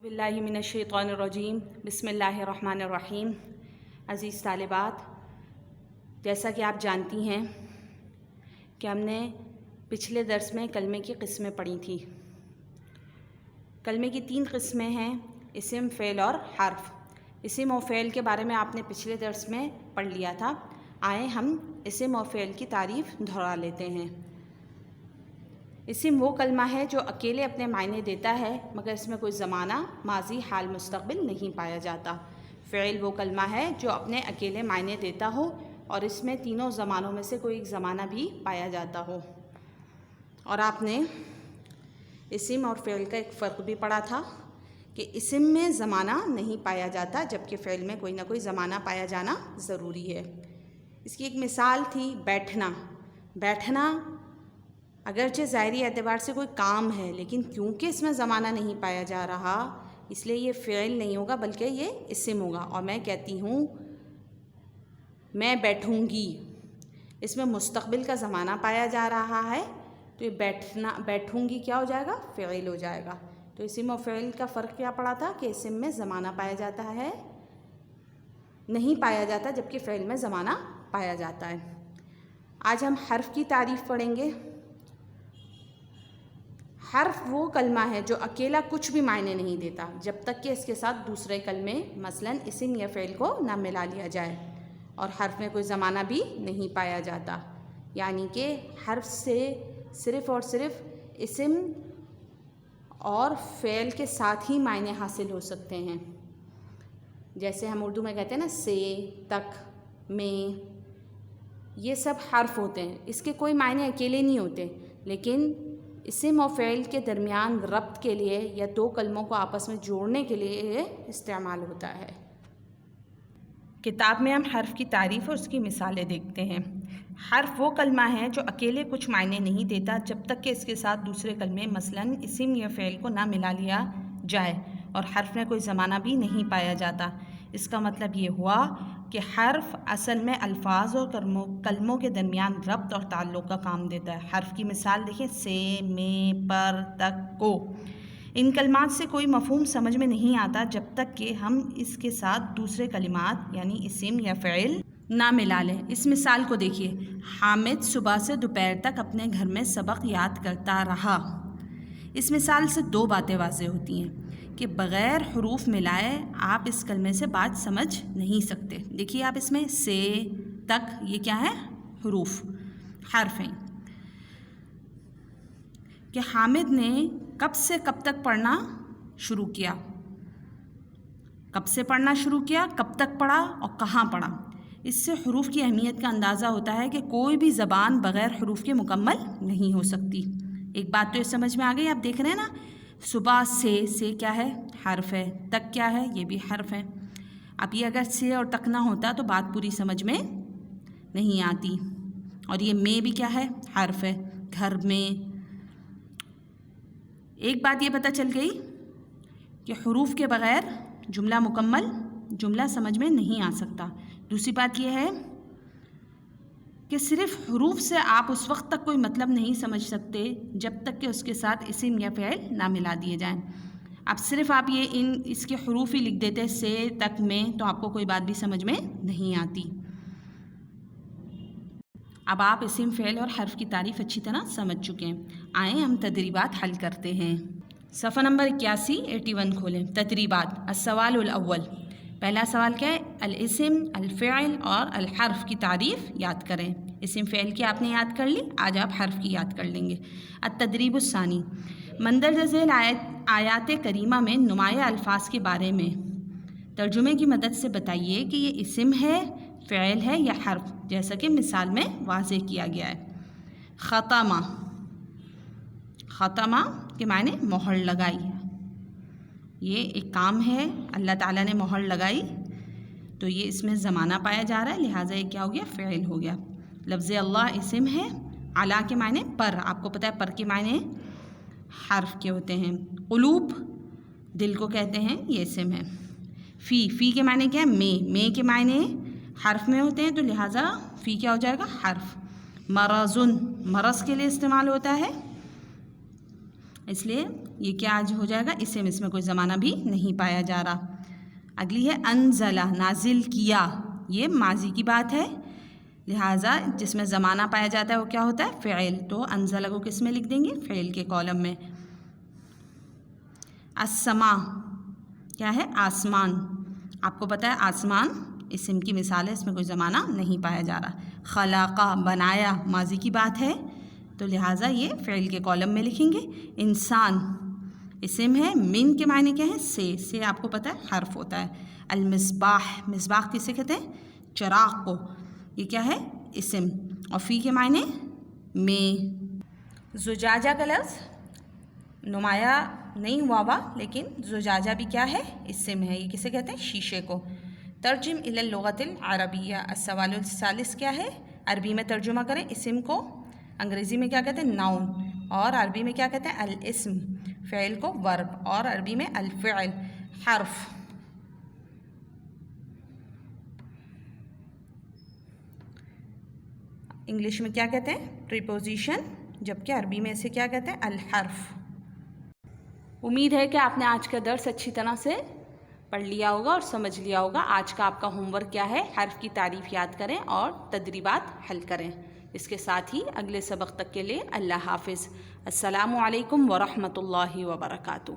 باللہ من الشیطان الرجیم بسم اللہ الرحمن الرحیم۔ عزیز طالبات، جیسا کہ آپ جانتی ہیں کہ ہم نے پچھلے درس میں کلمے کی قسمیں پڑھی تھی۔ کلمے کی 3 قسمیں ہیں: اسم، فعل اور حرف۔ اسم و فعل کے بارے میں آپ نے پچھلے درس میں پڑھ لیا تھا۔ آئیں ہم اسم و فعل کی تعریف دہرا لیتے ہیں۔ اسم وہ کلمہ ہے جو اکیلے اپنے معنی دیتا ہے مگر اس میں کوئی زمانہ، ماضی، حال، مستقبل نہیں پایا جاتا۔ فعل وہ کلمہ ہے جو اپنے اکیلے معنی دیتا ہو اور اس میں تینوں زمانوں میں سے کوئی ایک زمانہ بھی پایا جاتا ہو۔ اور آپ نے اسم اور فعل کا ایک فرق بھی پڑھا تھا کہ اسم میں زمانہ نہیں پایا جاتا جبکہ فعل میں کوئی نہ کوئی زمانہ پایا جانا ضروری ہے۔ اس کی ایک مثال تھی بیٹھنا۔ بیٹھنا اگرچہ ظاہری اعتبار سے کوئی کام ہے لیکن کیونکہ اس میں زمانہ نہیں پایا جا رہا اس لیے یہ فعل نہیں ہوگا بلکہ یہ اسم ہوگا۔ اور میں کہتی ہوں میں بیٹھوں گی، اس میں مستقبل کا زمانہ پایا جا رہا ہے تو یہ بیٹھوں گی کیا ہو جائے گا؟ فعل ہو جائے گا۔ تو اسم و فعل کا فرق کیا پڑا تھا کہ اسم میں زمانہ پایا جاتا ہے، نہیں پایا جاتا، جبکہ فعل میں زمانہ پایا جاتا ہے۔ آج ہم حرف کی تعریف پڑھیں گے۔ حرف وہ کلمہ ہے جو اکیلا کچھ بھی معنی نہیں دیتا جب تک کہ اس کے ساتھ دوسرے کلمے مثلاً اسم یا فعل کو نہ ملا لیا جائے، اور حرف میں کوئی زمانہ بھی نہیں پایا جاتا، یعنی کہ حرف سے صرف اور صرف اسم اور فعل کے ساتھ ہی معنی حاصل ہو سکتے ہیں۔ جیسے ہم اردو میں کہتے ہیں نا، سے، تک، میں، یہ سب حرف ہوتے ہیں۔ اس کے کوئی معنی اکیلے نہیں ہوتے لیکن اسم و فعل کے درمیان ربط کے لیے یا 2 کلموں کو آپس میں جوڑنے کے لیے یہ استعمال ہوتا ہے۔ کتاب میں ہم حرف کی تعریف اور اس کی مثالیں دیکھتے ہیں۔ حرف وہ کلمہ ہے جو اکیلے کچھ معنی نہیں دیتا جب تک کہ اس کے ساتھ دوسرے کلمے مثلاً اسم یا فعل کو نہ ملا لیا جائے، اور حرف میں کوئی زمانہ بھی نہیں پایا جاتا۔ اس کا مطلب یہ ہوا کہ حرف اصل میں الفاظ اور کلموں کے درمیان ربط اور تعلق کا کام دیتا ہے۔ حرف کی مثال دیکھیں: سے، میں، پر، تک، کو۔ ان کلمات سے کوئی مفہوم سمجھ میں نہیں آتا جب تک کہ ہم اس کے ساتھ دوسرے کلمات یعنی اسم یا فعل نہ ملا لیں۔ اس مثال کو دیکھیے: حامد صبح سے دوپہر تک اپنے گھر میں سبق یاد کرتا رہا۔ اس مثال سے 2 باتیں واضح ہوتی ہیں کہ بغیر حروف ملائے آپ اس کلمے سے بات سمجھ نہیں سکتے۔ دیکھیے آپ اس میں سے، تک، یہ کیا ہے؟ حروف، حرف ہیں۔ کہ حامد نے کب سے کب تک پڑھنا شروع کیا، کب سے پڑھنا شروع کیا، کب تک پڑھا اور کہاں پڑھا۔ اس سے حروف کی اہمیت کا اندازہ ہوتا ہے کہ کوئی بھی زبان بغیر حروف کے مکمل نہیں ہو سکتی۔ ایک بات تو یہ سمجھ میں آ گئی، آپ دیکھ رہے ہیں نا، صبح سے کیا ہے؟ حرف ہے۔ تک کیا ہے؟ یہ بھی حرف ہے۔ اب یہ اگر سے اور تک نہ ہوتا تو بات پوری سمجھ میں نہیں آتی۔ اور یہ میں بھی کیا ہے؟ حرف ہے۔ گھر میں۔ ایک بات یہ پتہ چل گئی کہ حروف کے بغیر مکمل جملہ سمجھ میں نہیں آ سکتا۔ دوسری بات یہ ہے کہ صرف حروف سے آپ اس وقت تک کوئی مطلب نہیں سمجھ سکتے جب تک کہ اس کے ساتھ اسم یا فعل نہ ملا دیے جائیں۔ اب صرف آپ اس کے حروف ہی لکھ دیتے سے، تک، میں، تو آپ کو کوئی بات بھی سمجھ میں نہیں آتی۔ اب آپ اسم، فعل اور حرف کی تعریف اچھی طرح سمجھ چکے ہیں۔ آئیں ہم تدریبات حل کرتے ہیں۔ صفحہ نمبر 81 کھولیں۔ تدریبات۔ السوال الاول، پہلا سوال کیا ہے؟ الاسم، الفعل اور الحرف کی تعریف یاد کریں۔ اسم فعل کی آپ نے یاد کر لی، آج آپ حرف کی یاد کر لیں گے۔ التدریب الثانی، مندرجہ ذیل آیات کریمہ میں نمایاں الفاظ کے بارے میں ترجمے کی مدد سے بتائیے کہ یہ اسم ہے، فعل ہے یا حرف، جیسا کہ مثال میں واضح کیا گیا ہے۔ ختمہ، ختمہ کے معنی مہر لگائی ہے۔ یہ ایک کام ہے، اللہ تعالیٰ نے مہر لگائی تو یہ اس میں زمانہ پایا جا رہا ہے، لہٰذا یہ کیا ہو گیا؟ فعل ہو گیا۔ لفظ اللہ اسم ہے۔ علی کے معنی پر، آپ کو پتہ ہے پر کے معنی حرف کے ہوتے ہیں۔ قلوب، دل کو کہتے ہیں، یہ اسم ہے۔ فی کے معنی کیا ہے؟ میں کے معنی حرف میں ہوتے ہیں تو لہٰذا فی کیا ہو جائے گا؟ حرف۔ مرض، مرض کے لیے استعمال ہوتا ہے۔ اس لیے یہ کیا آج ہو جائے گا اسم، اس میں کوئی زمانہ بھی نہیں پایا جا رہا۔ اگلی ہے انزلہ، نازل کیا، یہ ماضی کی بات ہے، لہٰذا جس میں زمانہ پایا جاتا ہے وہ کیا ہوتا ہے فعل، تو انزلہ کو کس میں لکھ دیں گے فعل کے کالم میں۔ السما کیا ہے آسمان، آپ کو پتہ ہے آسمان اسم کی مثال ہے، اس میں کوئی زمانہ نہیں پایا جا رہا۔ خلاقہ بنایا، ماضی کی بات ہے تو لہٰذا یہ فعل کے کالم میں لکھیں گے۔ انسان اسم ہے، من کے معنی کیا ہے سے آپ کو پتہ ہے حرف ہوتا ہے۔ المصباح، مصباح کسے کہتے ہیں چراغ کو، یہ کیا ہے اسم، اور فی کے معنی میں۔ زجاجہ کا لفظ نمایاں نہیں ہوا لیکن زجاجہ بھی کیا ہے اسم ہے، یہ کسے کہتے ہیں شیشے کو۔ ترجم الی اللغۃ العربیہ، السوال الثالث کیا ہے عربی میں ترجمہ کریں اسم کو، انگریزی میں کیا کہتے ہیں ناؤن، اور عربی میں کیا کہتے ہیں الاسم، فعل کو ورب، اور عربی میں الفعل حرف۔ انگلش میں کیا کہتے ہیں پریپوزیشن، جبکہ عربی میں اسے کیا کہتے ہیں الحرف۔ امید ہے کہ آپ نے آج کا درس اچھی طرح سے پڑھ لیا ہوگا اور سمجھ لیا ہوگا۔ آج کا آپ کا ہوم ورک کیا ہے، حرف کی تعریف یاد کریں اور تدریبات حل کریں۔ اس کے ساتھ ہی اگلے سبق تک کے لیے اللہ حافظ۔ السلام علیکم ورحمۃ اللہ وبرکاتہ۔